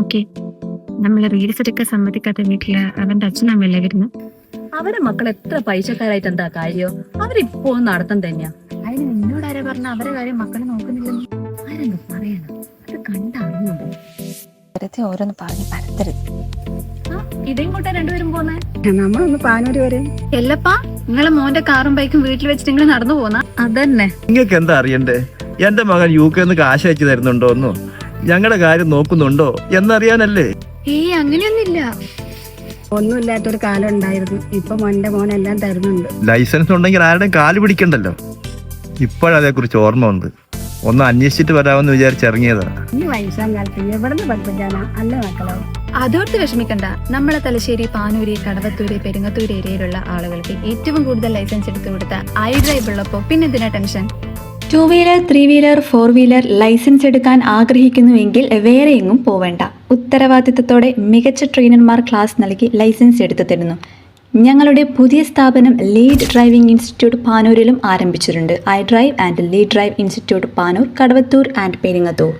നോക്കി നമ്മള് റീൽസ് എടുക്കാൻ സമ്മതിക്കാത്ത വീട്ടില് അവന്റെ അച്ഛനമ്മയല്ലേ വരുന്നു. അവരെ മക്കൾ എത്ര പൈസക്കാരായിട്ട് എന്താ കാര്യോ? അവരിപ്പോ നടത്തം തന്നെയാ. അതിന് നിന്നോട് ആരാ പറഞ്ഞ അവരെ കാര്യം മക്കളെ നോക്കുന്നില്ലെന്ന്? ആരെന്ത് പറയണം? അത് കണ്ടറിഞ്ഞുണ്ടോ? വെറുതെ ഓരോന്ന് പറഞ്ഞ് പരത്തരുത്. ഇതെങ്ങോട്ടാ രണ്ടുപേരും പോന്നെ? നമ്മളൊന്ന് പാനൂര് വരെ. എല്ലപ്പാ, നിങ്ങളെ മോന്റെ കാറും ബൈക്കും വീട്ടിൽ വെച്ചിട്ട് നിങ്ങൾ നടന്നു പോന്ന? അതന്നെ. നിങ്ങൾക്ക് എന്താ അറിയണ്ടേ? എന്റെ മകൻ UK കാശ് അയച്ചു തരുന്നുണ്ടോന്നോ ഞങ്ങളുടെ കാര്യം നോക്കുന്നുണ്ടോ എന്നറിയാനല്ലേ? അങ്ങനെയൊന്നുമില്ല. ഒന്നുമില്ലാത്തൊരു കാലം ഉണ്ടായിരുന്നു. ഇപ്പൊ മോന്റെ മോനെല്ലാം തരുന്നുണ്ട്. ലൈസൻസ് ഉണ്ടെങ്കിൽ ആരുടെയും കാല് പിടിക്കണ്ടല്ലോ. ഇപ്പോഴതേ കുറിച്ച് ഓർമ്മ ഉണ്ട്. ഒന്ന് അന്വേഷിച്ചിട്ട് വരാമെന്ന് വിചാരിച്ചിറങ്ങിയതാ. ഈ വയസ്സാം കാലത്ത് എവിടുന്ന് പഠിപ്പിക്കാനാ? അല്ല മക്കളോ, അതോർത്ത് വിഷമിക്കണ്ട. നമ്മളെ തലശ്ശേരി, പാനൂര്, കടവത്തൂര്, പെരുങ്ങത്തൂര് ഏരിയയിലുള്ള ആളുകൾക്ക് ഏറ്റവും കൂടുതൽ ലൈസൻസ് എടുത്തു കൊടുത്ത iDrive ഉള്ളപ്പോ പിന്നെ എന്തിനാ tension? 2 wheeler 3 wheeler 4 wheeler licence എടുക്കാൻ ആഗ്രഹിക്കുന്നുവെങ്കിൽ വേറെ എങ്ങും പോവേണ്ട. ഉത്തരവാദിത്തത്തോടെ മികച്ച ട്രെയിനർമാർ ക്ലാസ് നൽകി ലൈസൻസ് എടുത്തു തരുന്നു. ഞങ്ങളുടെ പുതിയ സ്ഥാപനം ലീഡ് ഡ്രൈവിംഗ് ഇൻസ്റ്റിറ്റ്യൂട്ട് പാനൂരിലും ആരംഭിച്ചിട്ടുണ്ട്. iDrive and lead drive institute Panoor, Kadavathur and Peringathur.